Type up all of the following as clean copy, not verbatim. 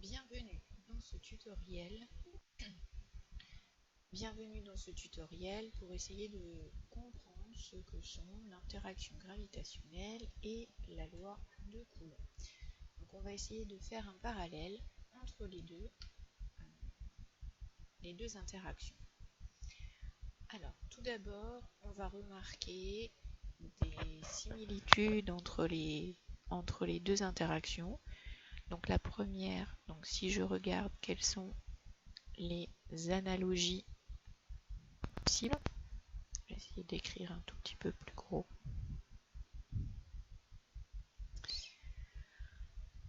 Bienvenue dans ce tutoriel. Bienvenue dans ce tutoriel pour essayer de comprendre ce que sont l'interaction gravitationnelle et la loi de Coulomb. Donc on va essayer de faire un parallèle entre les deux interactions. Alors tout d'abord, on va remarquer des similitudes entre les deux interactions. Donc la première, donc si je regarde quelles sont les analogies possibles, je vais essayer d'écrire un tout petit peu plus gros.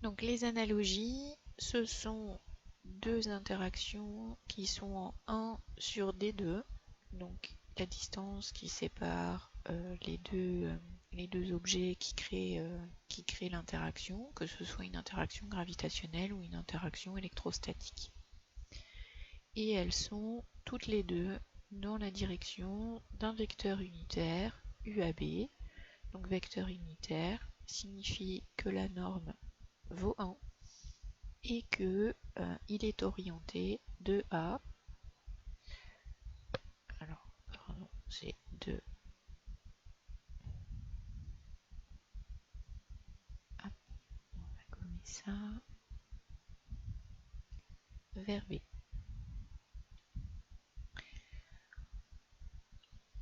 Donc les analogies, ce sont deux interactions qui sont en 1 sur D2, donc la distance qui sépare les deux objets qui créent l'interaction, que ce soit une interaction gravitationnelle ou une interaction électrostatique. Et elles sont toutes les deux dans la direction d'un vecteur unitaire UAB. Donc vecteur unitaire signifie que la norme vaut 1 et que il est orienté de A. Alors, pardon, c'est de A. On va gommer ça vers B.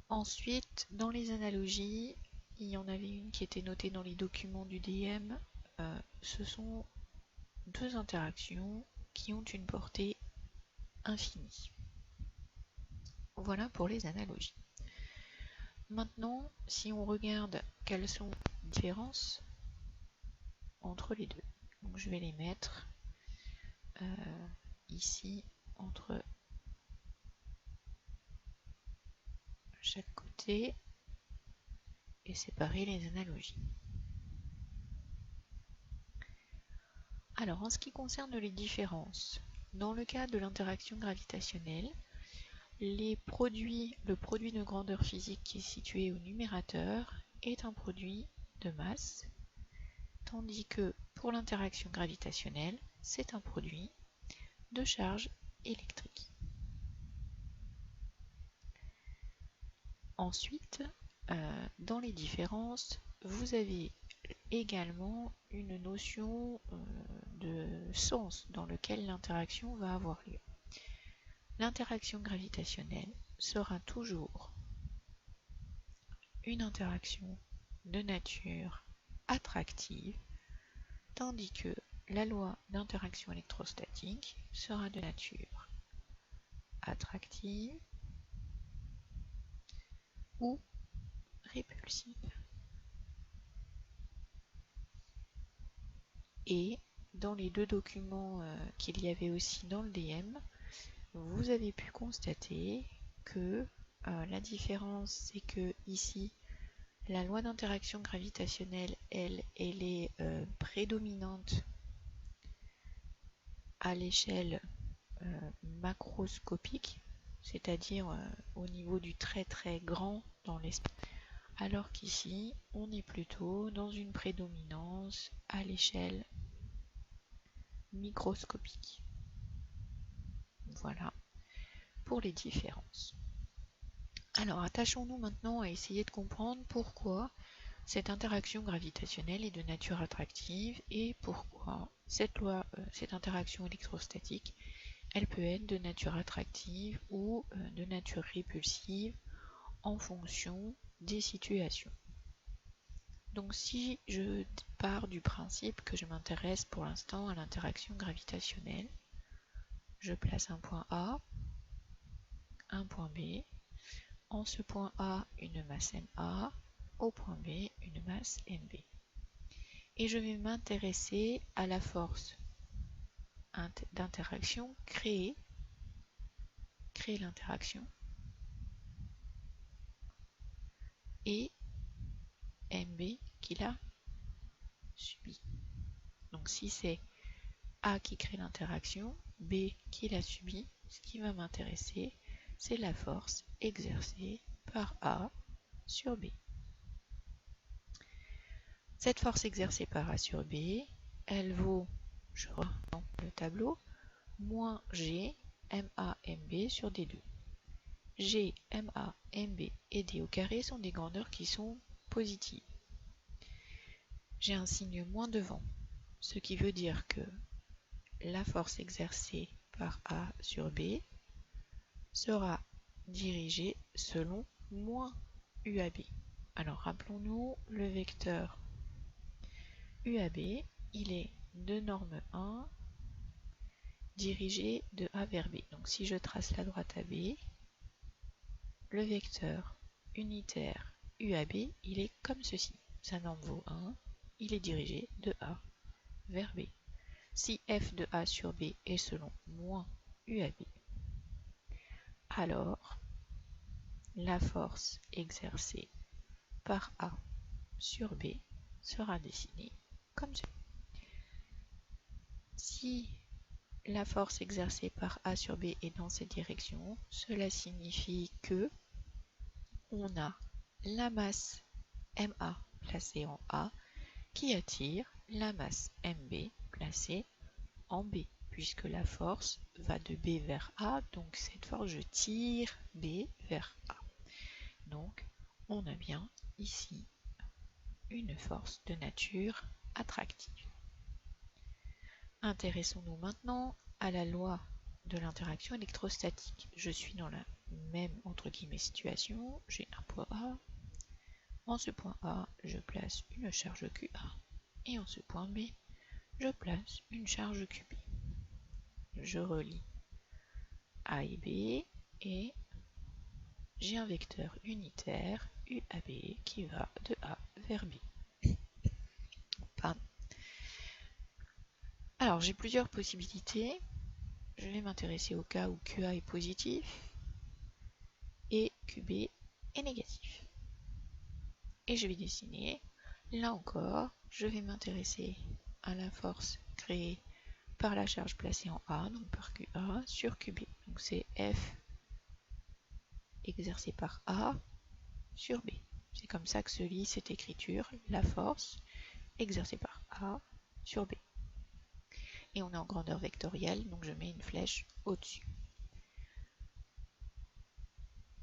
Ensuite, dans les analogies, il y en avait une qui était notée dans les documents du DM. Ce sont deux interactions qui ont une portée infinie. Voilà pour les analogies. Maintenant, si on regarde quelles sont les différences entre les deux. Donc je vais les mettre ici entre chaque côté et séparer les analogies. Alors en ce qui concerne les différences, dans le cas de l'interaction gravitationnelle, le produit de grandeur physique qui est situé au numérateur est un produit de masse, tandis que pour l'interaction gravitationnelle, c'est un produit de charge électrique. Ensuite, dans les différences, vous avez également une notion de sens dans lequel l'interaction va avoir lieu. L'interaction gravitationnelle sera toujours une interaction de nature attractive, tandis que la loi d'interaction électrostatique sera de nature attractive ou répulsive. Et dans les deux documents qu'il y avait aussi dans le DM, vous avez pu constater que la différence, c'est que ici, la loi d'interaction gravitationnelle, elle est prédominante à l'échelle macroscopique, c'est-à-dire au niveau du très très grand dans l'espace, alors qu'ici, on est plutôt dans une prédominance à l'échelle microscopique. Voilà pour les différences. Alors attachons-nous maintenant à essayer de comprendre pourquoi cette interaction gravitationnelle est de nature attractive et pourquoi cette interaction électrostatique, elle peut être de nature attractive ou de nature répulsive en fonction des situations. Donc si je pars du principe que je m'intéresse pour l'instant à l'interaction gravitationnelle, je place un point A, un point B, en ce point A une masse MA, au point B une masse MB. Et je vais m'intéresser à la force d'interaction créer l'interaction, et MB qui l'a subit. Donc si c'est A qui crée l'interaction, B qui l'a subie, ce qui va m'intéresser, c'est la force exercée par A sur B. Cette force exercée par A sur B, elle vaut, je reprends le tableau, moins G, MA, MB sur D2. G, MA, MB et D au carré sont des grandeurs qui sont positives. J'ai un signe moins devant, ce qui veut dire que la force exercée par A sur B sera dirigée selon moins UAB. Alors rappelons-nous, le vecteur UAB, il est de norme 1 dirigé de A vers B. Donc si je trace la droite AB, le vecteur unitaire UAB, il est comme ceci. Sa norme vaut 1, il est dirigé de A vers B. Si f de A sur B est selon moins UAB, alors la force exercée par A sur B sera dessinée comme ceci. Si la force exercée par A sur B est dans cette direction, cela signifie que on a la masse MA placée en A qui attire la masse MB placée en B, puisque la force va de B vers A, donc cette force je tire B vers A. Donc on a bien ici une force de nature attractive. Intéressons-nous maintenant à la loi de l'interaction électrostatique. Je suis dans la même entre guillemets situation, j'ai un point A. En ce point A, je place une charge QA et en ce point B, je place une charge QB. Je relie A et B et j'ai un vecteur unitaire UAB qui va de A vers B. Pardon. Alors j'ai plusieurs possibilités. Je vais m'intéresser au cas où QA est positif et QB est négatif. Et je vais dessiner, là encore, je vais m'intéresser à la force créée par la charge placée en A, donc par QA, sur QB. Donc c'est F exercée par A sur B. C'est comme ça que se lit cette écriture, la force exercée par A sur B. Et on est en grandeur vectorielle, donc je mets une flèche au-dessus.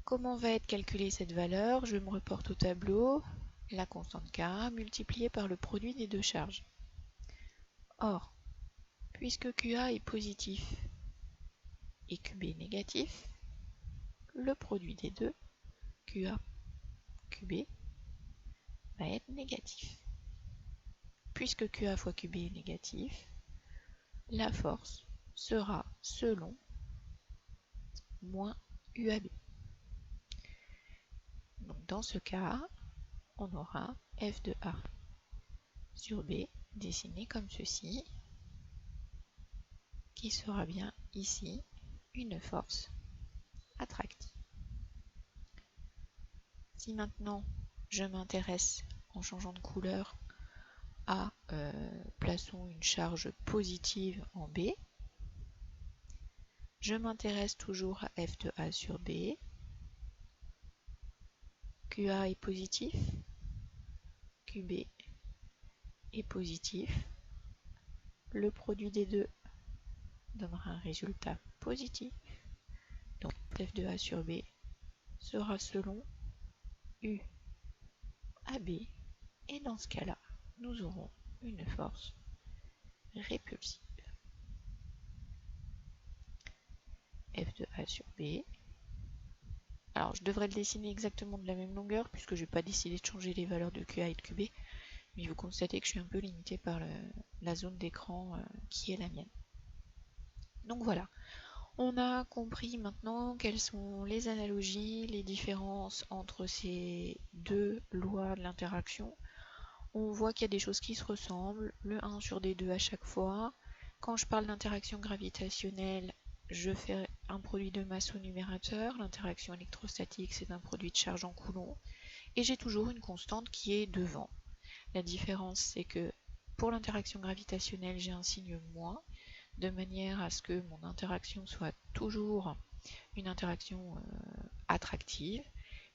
Comment va être calculée cette valeur? Je me reporte au tableau, la constante K multipliée par le produit des deux charges. Or, puisque QA est positif et QB est négatif, le produit des deux, QA, QB, va être négatif. Puisque QA fois QB est négatif, la force sera selon moins UAB. Donc dans ce cas, on aura F de A sur B dessiné comme ceci, qui sera bien ici une force attractive. Si maintenant je m'intéresse en changeant de couleur à plaçons une charge positive en B, je m'intéresse toujours à F de A sur B, QA est positif, QB est positif, le produit des deux donnera un résultat positif, donc F de A sur B sera selon U AB, et dans ce cas-là, nous aurons une force répulsive. F de A sur B. Alors je devrais le dessiner exactement de la même longueur puisque je n'ai pas décidé de changer les valeurs de QA et de QB, mais vous constatez que je suis un peu limité par la zone d'écran qui est la mienne. Donc voilà, on a compris maintenant quelles sont les analogies, les différences entre ces deux lois de l'interaction. On voit qu'il y a des choses qui se ressemblent, le 1 sur D2 à chaque fois. Quand je parle d'interaction gravitationnelle, je fais un produit de masse au numérateur. L'interaction électrostatique, c'est un produit de charge en coulomb. Et j'ai toujours une constante qui est devant. La différence, c'est que pour l'interaction gravitationnelle, j'ai un signe moins, de manière à ce que mon interaction soit toujours une interaction attractive.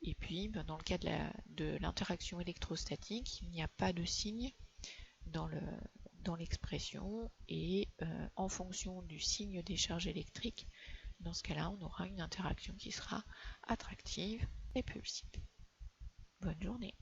Et puis, dans le cas de l'interaction électrostatique, il n'y a pas de signe dans dans l'expression et en fonction du signe des charges électriques, dans ce cas-là, on aura une interaction qui sera attractive et pulsive. Bonne journée.